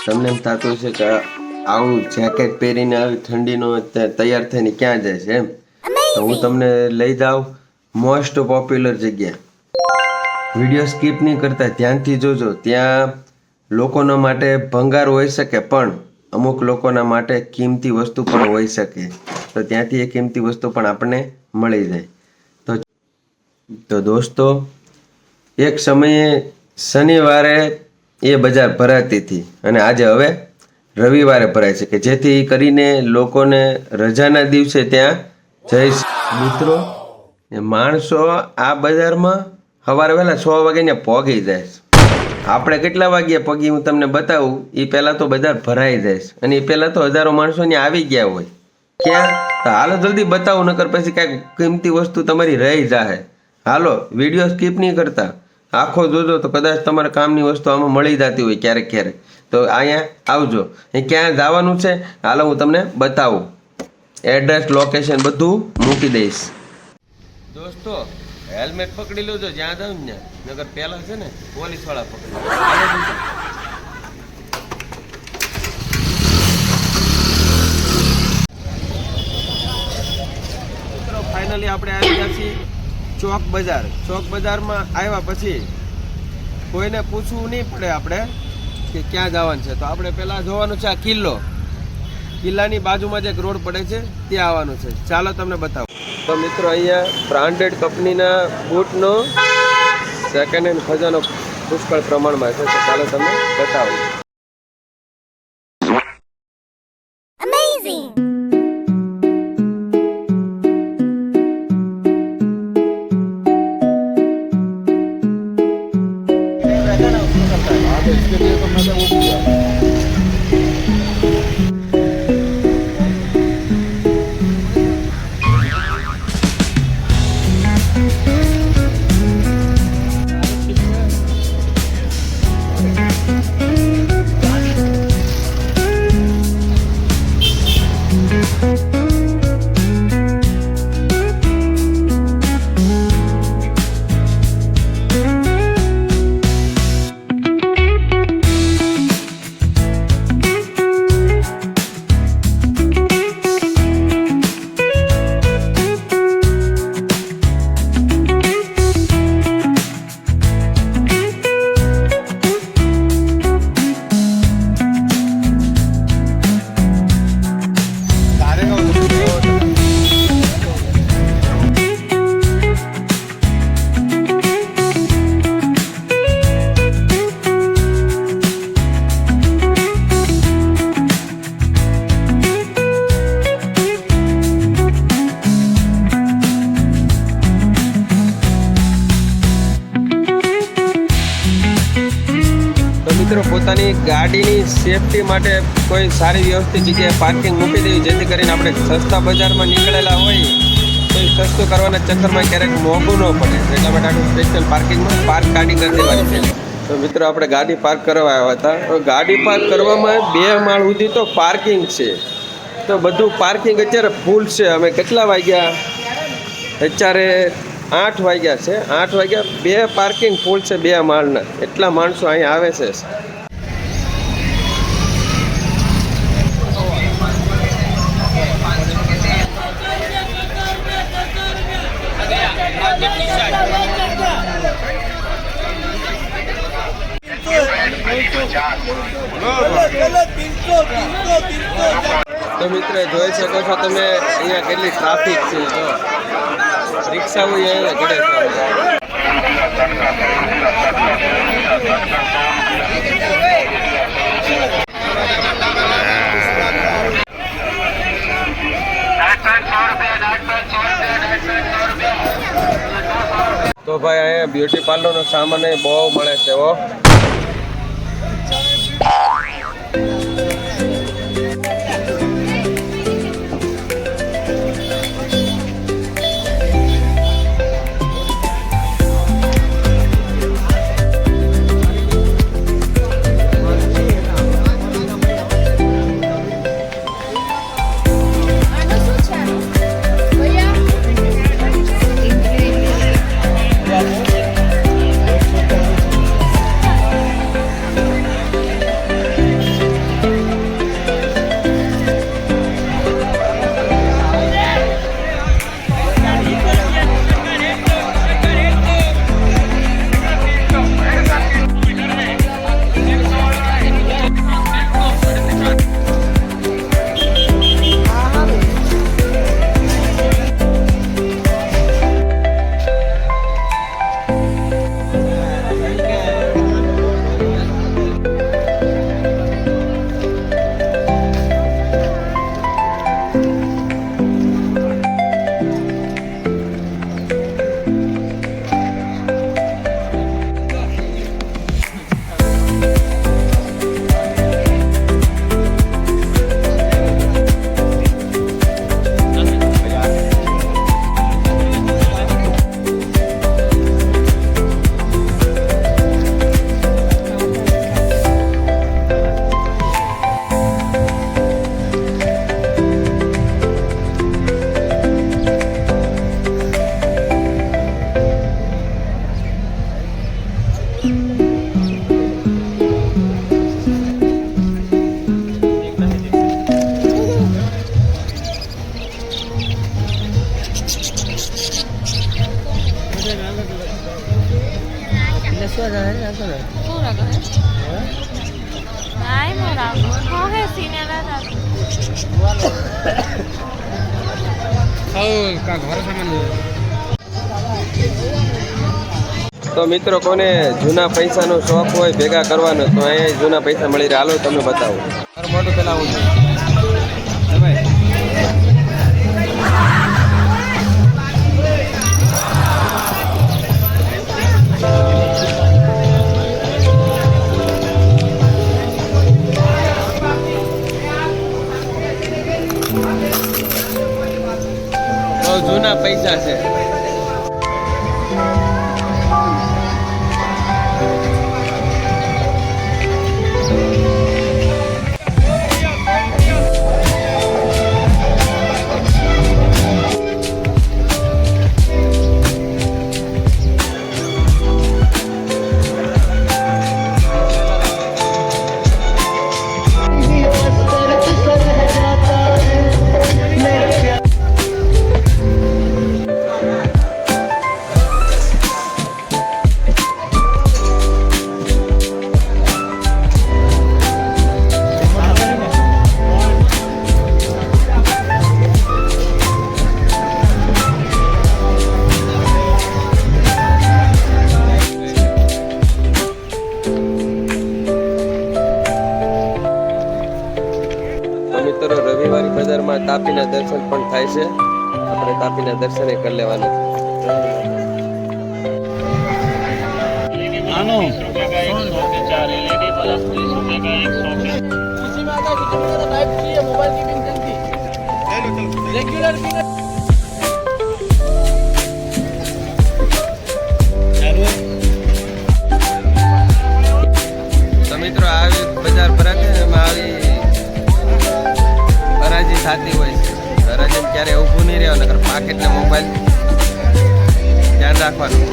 તમને એમ થતું હશે કે આવું જેકેટ પહેરીને આવી ઠંડીનો તૈયાર થઈને ક્યાં જાય છે એમ. તો હું તમને લઈ જાઉં મોસ્ટ પોપ્યુલર જગ્યા. વિડીયો સ્કીપ નહીં કરતા, ધ્યાનથી જોજો. ત્યાં લોકોના માટે ભંગાર હોઈ શકે, પણ અમુક લોકોના માટે કિંમતી વસ્તુ પણ હોઈ શકે. તો ત્યાંથી એ કિંમતી વસ્તુ પણ આપણને મળી જાય. તો દોસ્તો, એક સમયે શનિવારે એ બજાર ભરાતી હતી અને આજે હવે રવિવારે ભરાય છે, કે જેથી કરીને લોકોને રજાના દિવસે ત્યાં જઈ મિત્રો માણસો આ બજારમાં સવારે વહેલા 6 વાગે પહોંચી જાય છે. આપણે કેટલા વાગ્યા પગી હું તમને બતાવું. એ પહેલાં તો બજાર ભરાઈ જાય છે અને એ પહેલાં તો હજારો માણસો ત્યાં આવી ગયા હોય. ક્યાં? તો હાલો જલ્દી બતાવું, નકર પછી કાંઈક કિંમતી વસ્તુ તમારી રહી જાય. હાલો, વિડીયો સ્કીપ નહીં કરતા, આખો જોજો તો કદાચ તમારા કામની વસ્તુ આમાં મળી જતી હોય ક્યારેક ક્યારેક. તો અહીંયા આવજો. એ ક્યાં જવાનું છે હાલો હું તમને બતાવું. એડ્રેસ, લોકેશન બધું મૂકી દઈશ. દોસ્તો, હેલ્મેટ પકડી લેજો જ્યાં જાવ ને, નગર પહેલા છે ને પોલીસ વાળા પકડી. મિત્રો ફાઇનલી આપણે આવી ગયા છીએ ચોક બજાર. ચોક બજારમાં આવ્યા પછી કોઈને પૂછવું નહીં પડે આપણે કે ક્યાં જવાનું છે. તો આપણે પહેલાં જોવાનું છે આ કિલ્લો. કિલ્લાની બાજુમાં જે એક રોડ પડે છે ત્યાં આવવાનું છે. ચાલો તમને બતાવો. તો મિત્રો અહીંયા બ્રાન્ડેડ કંપનીના બૂટનો સેકન્ડ હેન્ડ ખજાનો પુષ્કળ પ્રમાણમાં છે. તો ચાલો તમને બતાવો. મિત્રો પોતાની ગાડીની સેફટી માટે કોઈ સારી વ્યવસ્થિત જગ્યાએ પાર્કિંગ મૂકી દેવી, જેથી કરીને આપણે સસ્તા બજારમાં નીકળેલા હોય તો એ સસ્તું કરવાના ચક્કરમાં ક્યારેક મોંઘું ન પડે. એટલા માટે આપણે સ્પેશિયલ પાર્કિંગમાં પાર્ક ગાડી કરી દેવાની છે. તો મિત્રો આપણે ગાડી પાર્ક કરવા આવ્યા હતા. ગાડી પાર્ક કરવામાં 2 માળ સુધી તો પાર્કિંગ છે. તો બધું પાર્કિંગ અત્યારે ફૂલ છે. અમે કેટલા વાગ્યા? અત્યારે 8 વાગ્યા છે. 8 વાગ્યા 2 પાર્કિંગ ફૂલ છે, 2 માળના. એટલા માણસો અહીંયા આવે છે. તો મિત્રો જોઈ શકો છો તમે અહીંયા કેટલી ટ્રાફિક છે. જો રિક્ષાઓ અહીંયા ઘડે છે. તો ભાઈ અહીંયા બ્યુટી પાર્લરનો સામાન બહુ મળે છે. તો મિત્રો કોને જૂના પૈસાનો શોખ હોય ભેગા કરવાનો તો અહીંયા જૂના પૈસા મળી રહ્યા. હાલો તમને બતાવો. મોટું પેલા આવું છે. જૂના પૈસા છે. મિત્રો રવિવારી બજારમાં તાપીના દર્શન પણ થાય છે. આપણે તાપીના દર્શન કરી લેવાના તો મિત્રો આવી બજાર ભરાય એમાં આવી હરાજી થતી હોય છે. હરાજી ક્યારે ઊભું નહીં રહેવાનું, નકર પાકેટ ને મોબાઈલ ધ્યાન રાખવાનું.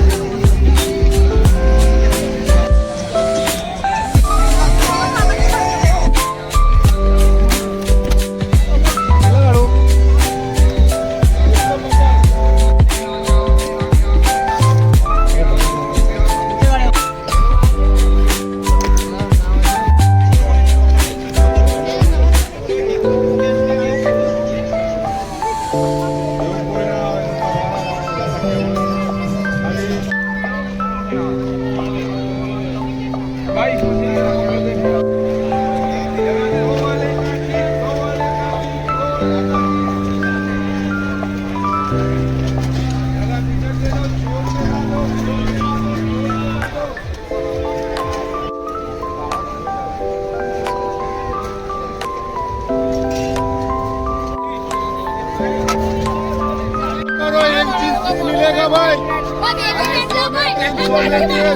मिलेगा भाई फॉलो करो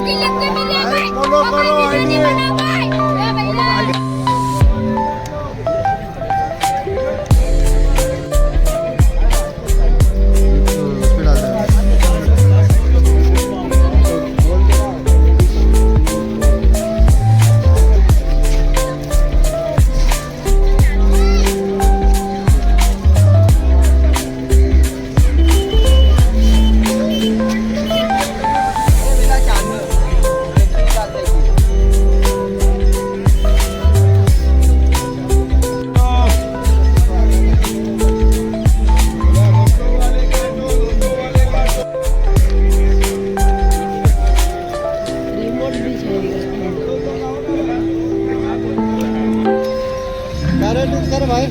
कर भाई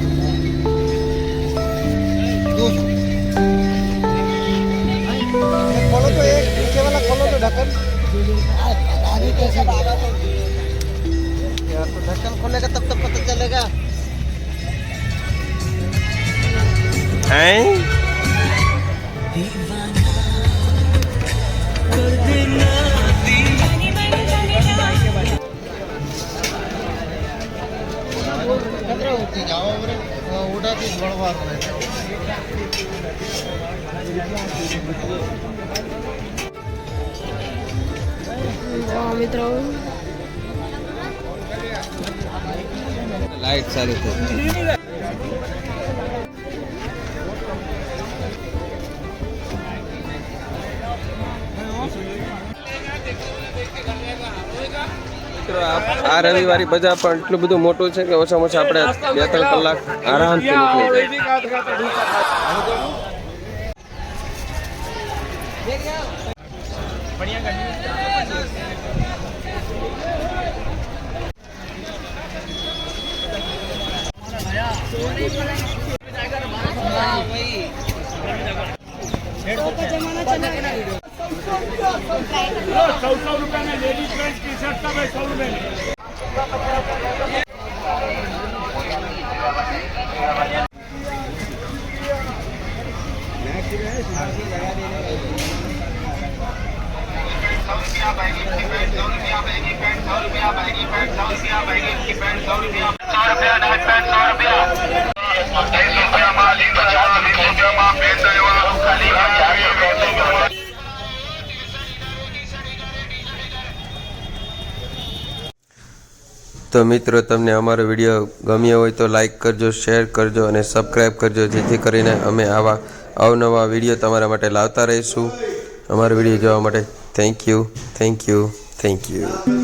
खोलो तो एक नीचे वाला खोलो तो ढक्कन आगे कैसे यार तो ढक्कन खोलेगा तब तक पता चलेगा हैं ઉડાથી વળવાનું મિત્રો લાઈટ ચાલુ થઈ. મિત્રો આ રવિવારી બજાર પણ એટલું બધું મોટું છે કે ઓછામાં ઓછા આપણે 2-3 કલાક આરામથી નીકળી જાય. તો મિત્રો તમને અમારો વિડીયો ગમ્યો હોય તો લાઈક કરજો, શેર કરજો અને સબસ્ક્રાઈબ કરજો, જેથી કરીને અમે આવા અવનવા વિડીયો તમારા માટે લાવતા રહીશું. અમારો વિડીયો જોવા માટે થેન્ક યુ.